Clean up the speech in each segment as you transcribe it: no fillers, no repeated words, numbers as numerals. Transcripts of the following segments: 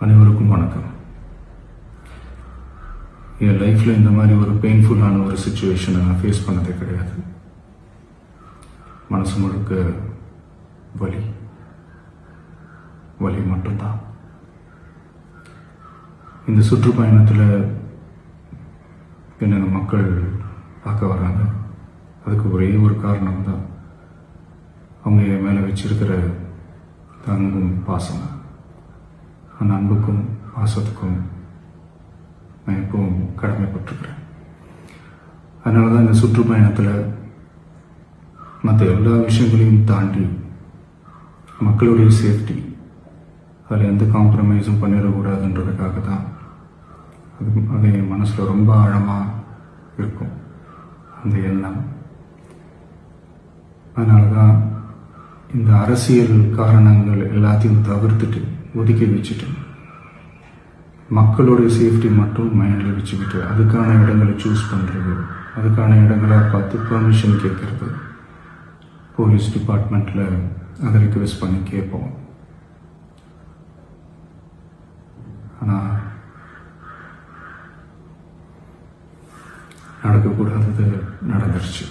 அனைவருக்கும் வணக்கம். என் லைஃப்பில் இந்த மாதிரி ஒரு பெயின்ஃபுல்லான ஒரு சுச்சுவேஷனை நான் ஃபேஸ் பண்ணதே கிடையாது. மனசு முழுக்க வலி வலி மட்டும்தான். இந்த சுற்றுப்பயணத்தில் என்னென்ன மக்கள் பார்க்க வராங்க, அதுக்கு ஒரே ஒரு காரணம் தான், அவங்க என் மேலே வச்சிருக்கிற அன்பும் பாசம். அந்த அன்புக்கும் பாசத்துக்கும் நான் எப்பவும் கடமைப்பட்டிருக்கிறேன். அதனால தான் இந்த சுற்றுப்பயணத்தில் மற்ற எல்லா விஷயங்களையும் தாண்டி மக்களுடைய சேஃப்டி, அதில் எந்த காம்ப்ரமைஸும் பண்ணிடக்கூடாதுன்றதுக்காக தான் அது என் மனசில் ரொம்ப ஆழமாக இருக்கும் அந்த எண்ணம். அதனால தான் இந்த அரசியல் காரணங்கள் எல்லாத்தையும் தவிர்த்துட்டு ஒதுக்கி வச்சுட்டு மக்களுடைய சேஃப்டி மட்டும் மைண்டில் வச்சுக்கிட்டு அதுக்கான இடங்களை சூஸ் பண்ணுறது, அதுக்கான இடங்களை பார்த்து பெர்மிஷன் கேட்கறது, போலீஸ் டிபார்ட்மெண்ட்டில் அதை ரிக்வெஸ்ட் பண்ணி கேட்போம். ஆனால் நடக்கக்கூடாதது நடந்துருச்சு.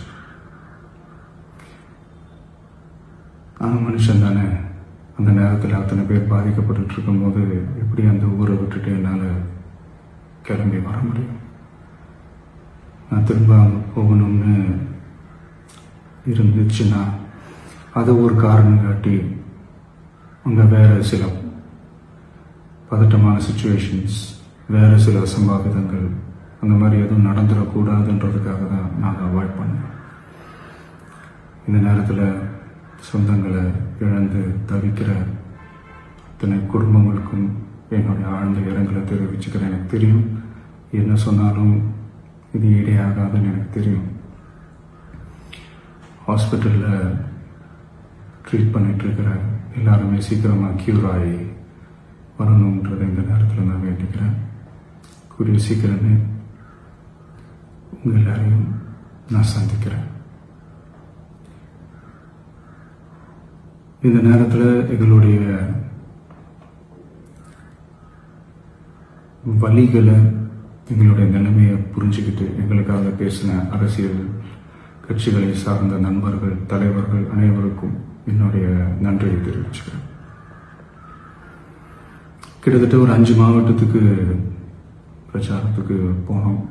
ஆனால் மனுஷன் தானே, அந்த நேரத்தில் அத்தனை பேர் பாதிக்கப்பட்டு இருக்கும்போது எப்படி அந்த ஊரை விட்டுட்டு என்னால் கிளம்பி வர முடியும்? நான் திரும்ப அங்கே போகணும்னு இருந்துச்சுன்னா அதை ஒரு காரணம் காட்டி அங்கே வேறு சில பதட்டமான சுச்சுவேஷன்ஸ், வேறு சில சம்பாவிதங்கள், அந்த மாதிரி எதுவும் நடந்துடக்கூடாதுன்றதுக்காக தான் நான் அவாய்ட் பண்ணேன். இந்த நேரத்தில் சொந்தங்களை இழந்து தவிக்கிற அத்தனை குடும்பங்களுக்கும் என்னுடைய ஆழ்ந்த இரங்கலை தெரிவிச்சுக்கிறேன். எனக்கு தெரியும், என்ன சொன்னாலும் இது ஈடையாகாதுன்னு எனக்கு தெரியும். ஹாஸ்பிட்டலில் ட்ரீட் பண்ணிகிட்ருக்கிற எல்லாருமே சீக்கிரமாக க்யூர் ஆகி வரணுன்றதை இந்த நேரத்தில் நான் வேண்டிக்கிறேன். கூடிய சீக்கிரமே உங்கள் எல்லாரையும் நான் சந்திக்கிறேன். இந்த நேரத்தில் எங்களுடைய வலிகளை, எங்களுடைய நிலைமையை புரிஞ்சுக்கிட்டு எங்களுக்காக பேசின அரசியல் கட்சிகளை சார்ந்த நண்பர்கள், தலைவர்கள் அனைவருக்கும் என்னுடைய நன்றியை தெரிவிச்சுக்கிறேன். கிட்டத்தட்ட ஒரு 5 மாவட்டத்துக்கு பிரச்சாரத்துக்கு போனோம்.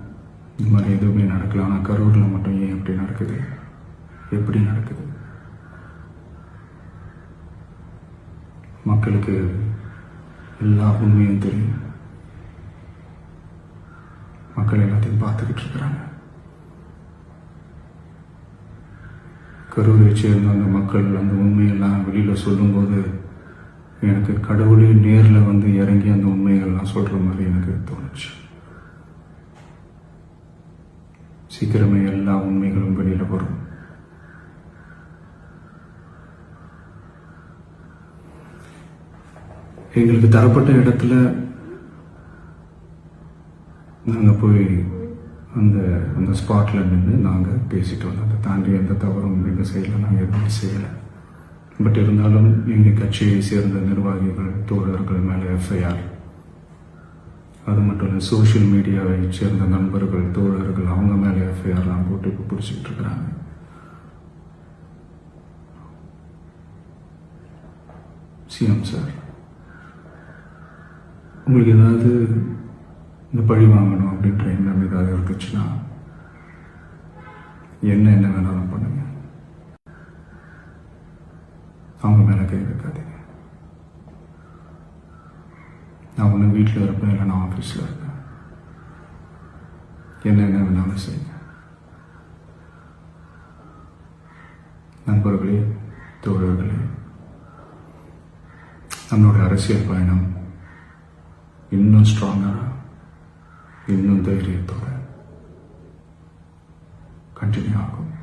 இந்த மாதிரி எதுவுமே நடக்கல. ஆனால் கரூரில் மட்டும் ஏன் எப்படி நடக்குது, எப்படி நடக்குது? மக்களுக்கு எல்லா உண்மையும் தெரியும். மக்கள் எல்லாத்தையும் பார்த்துக்கிட்டு இருக்கிறாங்க. கரூரை சேர்ந்த அந்த மக்கள் அந்த உண்மையெல்லாம் வெளியில் சொல்லும்போது எனக்கு கடவுளே நேரில் வந்து இறங்கி அந்த உண்மைகள்லாம் சொல்கிற மாதிரி எனக்கு தோணுச்சு. சீக்கிரமே எல்லா உண்மைகளும் வெளியில் வரும். எங்களுக்கு தரப்பட்ட இடத்துல நாங்கள் போய் அந்த ஸ்பாட்டில் நின்று நாங்கள் பேசிட்டு வந்தோம். அதை தாண்டி எந்த தவறும் எங்கள் சைடில் நாங்கள் எதுவுமே செய்யலை. பட் இருந்தாலும் எங்கள் கட்சியை சேர்ந்த நிர்வாகிகள், தோழர்கள் மேலே எஃப்ஐஆர், அது மட்டும் இல்லை சோஷியல் மீடியாவை சேர்ந்த நண்பர்கள், தோழர்கள், அவங்க மேலே எஃப்ஐஆர்லாம் போட்டு இப்போ பிடிச்சிக்கிட்டு இருக்கிறாங்க. சிஎம் சார், உங்களுக்கு ஏதாவது இந்த பழி வாங்கணும் அப்படின்ற எண்ணம் ஏதாவது இருந்துச்சுன்னா என்ன வேணாலும் பண்ணுங்க. அவங்க மேலே கை வைக்காதீங்க. நான் ஒன்று வீட்டில் இருப்பேன், இல்லை நான் ஆஃபீஸில் இருப்பேன். என்ன வேணாலும் செய்யுங்க. நண்பர்களே, தோழர்களே, நம்மளோட அரசியல் பயணம் இன்னும் ஸ்ட்ராங்காக, இன்னும் தைரியத்தோட கண்டினியூ ஆகும்.